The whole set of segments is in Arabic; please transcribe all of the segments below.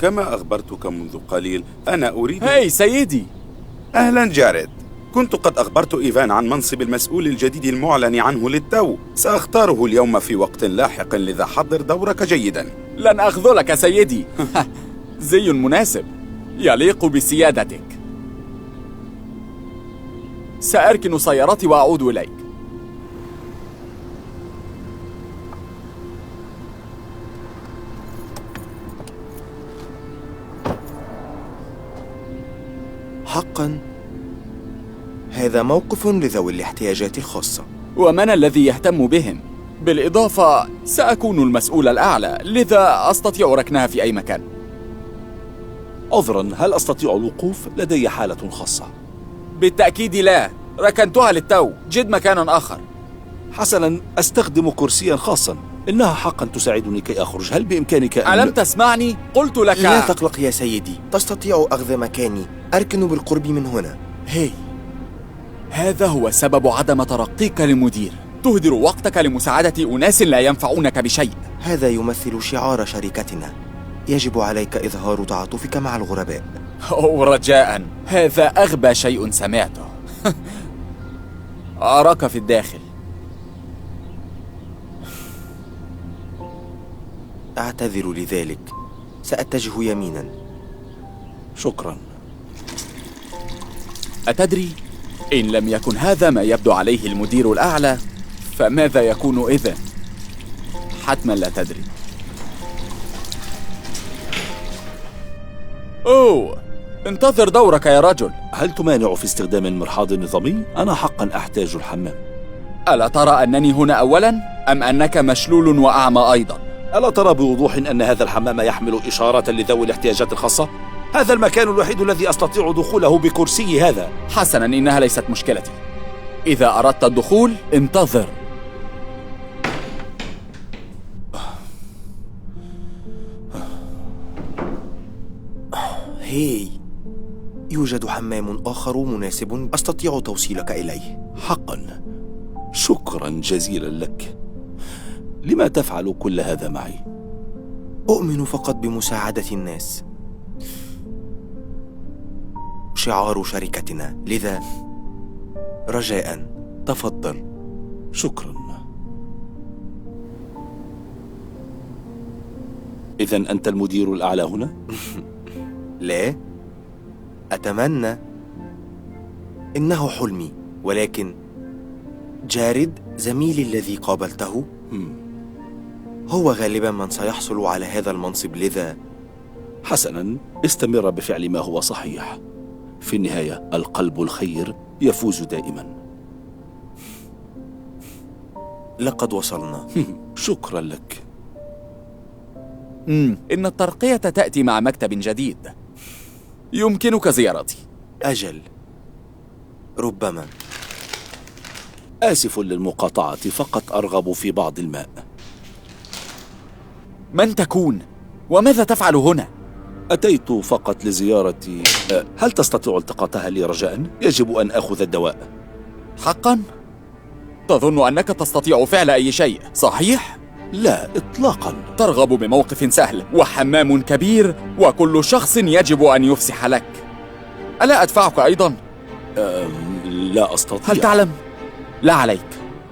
كما أخبرتك منذ قليل أنا أريد... هاي سيدي. أهلا جاريد. كنت قد أخبرت إيفان عن منصب المسؤول الجديد المعلن عنه للتو. سأختاره اليوم في وقت لاحق، لذا حضر دورك جيدا. لن أخذلك سيدي. زي مناسب يليق بسيادتك. سأركن سيارتي وأعود إليك. حقا هذا موقف لذوي الاحتياجات الخاصة. ومن الذي يهتم بهم؟ بالإضافة سأكون المسؤول الأعلى، لذا أستطيع ركنها في أي مكان. عذرا، هل أستطيع الوقوف؟ لدي حالة خاصة. بالتأكيد لا، ركنتها للتو. جد مكانا آخر. حسنا، أستخدم كرسيا خاصا. إنها حقا تساعدني كي أخرج. هل بإمكانك أن... ألم تسمعني؟ قلت لك لا تقلق يا سيدي، تستطيع أخذ مكاني. أركن بالقرب من هنا. هي، هذا هو سبب عدم ترقيك لمدير. تهدر وقتك لمساعدة أناس لا ينفعونك بشيء. هذا يمثل شعار شركتنا. يجب عليك إظهار تعاطفك مع الغرباء. أو رجاء، هذا أغبى شيء سمعته. أراك في الداخل. أعتذر لذلك، سأتجه يمينا. شكرا. أتدري، إن لم يكن هذا ما يبدو عليه المدير الأعلى، فماذا يكون إذن؟ حتما لا تدري. أوه، انتظر دورك يا رجل. هل تمانع في استخدام المرحاض النظامي؟ أنا حقا أحتاج الحمام. ألا ترى أنني هنا أولا؟ أم أنك مشلول وأعمى أيضا؟ ألا ترى بوضوح أن هذا الحمام يحمل إشارة لذوي الاحتياجات الخاصة؟ هذا المكان الوحيد الذي أستطيع دخوله بكرسي هذا. حسنا، إنها ليست مشكلتي. إذا أردت الدخول انتظر. هاي، يوجد حمام آخر مناسب أستطيع توصيلك إليه. حقا شكرا جزيلا لك. لما تفعل كل هذا معي؟ أؤمن فقط بمساعدة الناس، شعار شركتنا، لذا رجاء تفضل. شكرا. إذن أنت المدير الأعلى هنا؟ لا، أتمنى. إنه حلمي، ولكن جاريد زميلي الذي قابلته هو غالبا من سيحصل على هذا المنصب، لذا حسنا، استمر بفعل ما هو صحيح. في النهاية القلب الخير يفوز دائما. لقد وصلنا. شكرا لك. إن الترقية تأتي مع مكتب جديد. يمكنك زيارتي. أجل، ربما. آسف للمقاطعة، فقط أرغب في بعض الماء. من تكون؟ وماذا تفعل هنا؟ أتيت فقط لزيارة... هل تستطيع التقاطها لي رجاء؟ يجب أن أخذ الدواء. حقا؟ تظن أنك تستطيع فعل أي شيء، صحيح؟ لا إطلاقا. ترغب بموقف سهل وحمام كبير وكل شخص يجب أن يفسح لك. ألا أدفعك أيضا؟ لا أستطيع. هل تعلم؟ لا عليك،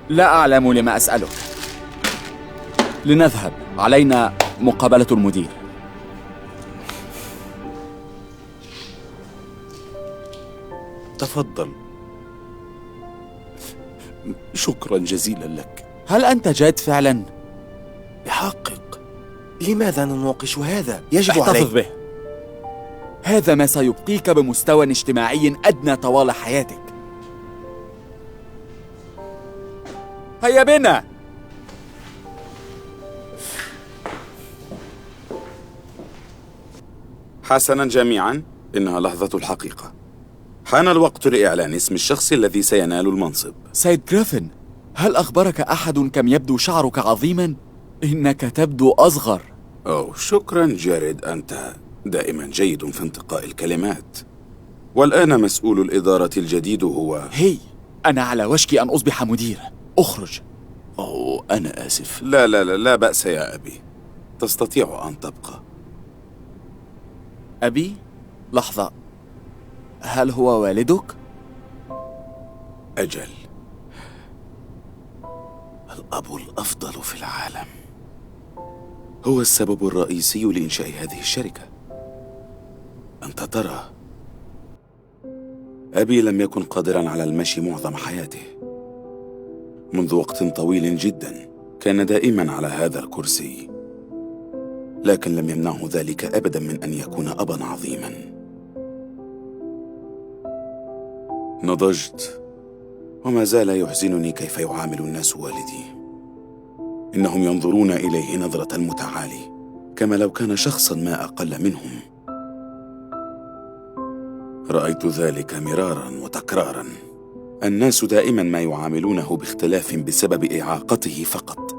لا أعلم لما أسألك. لنذهب، علينا مقابلة المدير. تفضل. شكرا جزيلا لك. هل أنت جاد فعلا؟ بحقك، لماذا نناقش هذا؟ يجب احتفظ عليك به. هذا ما سيبقيك بمستوى اجتماعي أدنى طوال حياتك. هيا بنا. حسنا جميعا، إنها لحظة الحقيقة. حان الوقت لإعلان اسم الشخص الذي سينال المنصب. سيد جريفن، هل أخبرك أحد كم يبدو شعرك عظيما؟ إنك تبدو أصغر. أوه، شكرا جاريد، أنت دائما جيد في انتقاء الكلمات. والآن مسؤول الإدارة الجديد هو... هي، أنا على وشك أن أصبح مدير. أخرج. أوه، أنا آسف. لا لا لا، لا بأس يا أبي، تستطيع أن تبقى. أبي؟ لحظة، هل هو والدك؟ أجل، الأب الأفضل في العالم، هو السبب الرئيسي لإنشاء هذه الشركة. أنت ترى، أبي لم يكن قادراً على المشي معظم حياته. منذ وقت طويل جداً كان دائماً على هذا الكرسي، لكن لم يمنعه ذلك أبداً من أن يكون أباً عظيماً. نضجت، وما زال يحزنني كيف يعامل الناس والدي. إنهم ينظرون إليه نظرة المتعالي، كما لو كان شخصاً ما أقل منهم. رأيت ذلك مراراً وتكراراً. الناس دائماً ما يعاملونه باختلاف بسبب إعاقته فقط،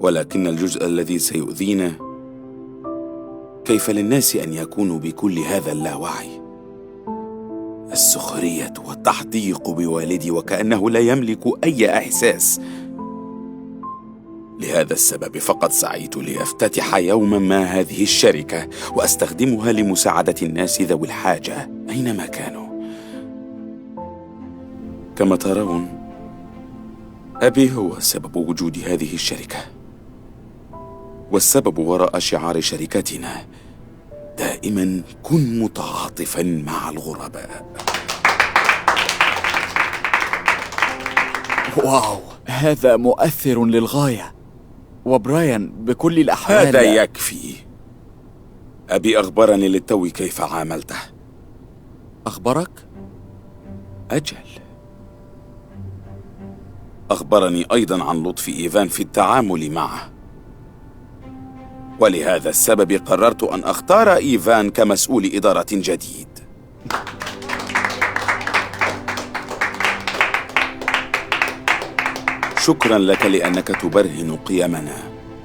ولكن الجزء الذي سيؤذينا كيف للناس أن يكونوا بكل هذا اللاوعي. السخرية والتحديق بوالدي وكأنه لا يملك أي إحساس. لهذا السبب فقد سعيت لأفتتح يوما ما هذه الشركة وأستخدمها لمساعدة الناس ذوي الحاجة أينما كانوا. كما ترون، أبي هو سبب وجود هذه الشركة، والسبب وراء شعار شركتنا دائما كن متعاطفا مع الغرباء. واو، هذا مؤثر للغاية. وبرايان، بكل الأحوال هذا يكفي. أبي أخبرني للتو كيف عاملته. أخبرك؟ أجل، أخبرني أيضا عن لطف إيفان في التعامل معه، ولهذا السبب قررت أن أختار إيفان كمسؤول إدارة جديد. شكرا لك لأنك تبرهن قيمنا.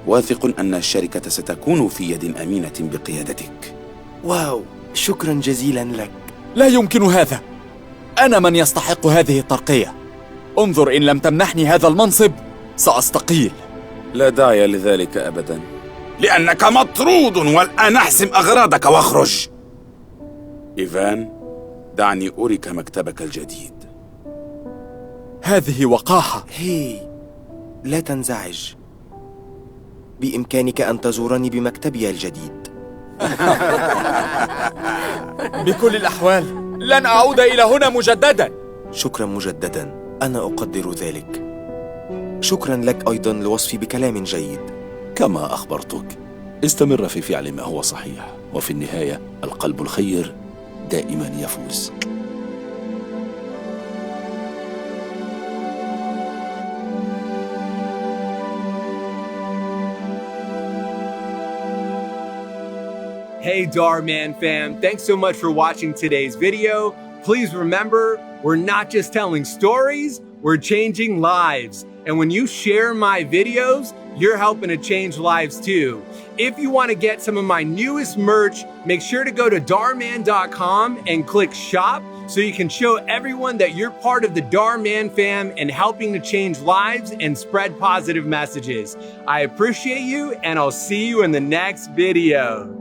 واثق أن الشركة ستكون في يد أمينة بقيادتك. واو، شكرا جزيلا لك. لا يمكن هذا. أنا من يستحق هذه الترقية. انظر، إن لم تمنحني هذا المنصب سأستقيل. لا داعي لذلك أبدا، لأنك مطرود، والآن احسم أغراضك واخرج. إيفان، دعني أريك مكتبك الجديد. هذه وقاحة. هي، لا تنزعج، بإمكانك أن تزورني بمكتبي الجديد. بكل الأحوال لن أعود إلى هنا مجددا. شكرا مجددا، أنا أقدر ذلك. شكرا لك أيضا لوصفي بكلام جيد. كما أخبرتك، استمر في فعل ما هو صحيح، وفي النهاية القلب الخير دائما يفوز. Hey Dhar Mann fam, thanks so much for watching today's video. Please remember, we're not just telling stories, we're changing lives. And when you share my videos, you're helping to change lives too. If you want to get some of my newest merch, make sure to go to dharman.com and click shop so you can show everyone that you're part of the Dhar Mann fam and helping to change lives and spread positive messages. I appreciate you, and I'll see you in the next video.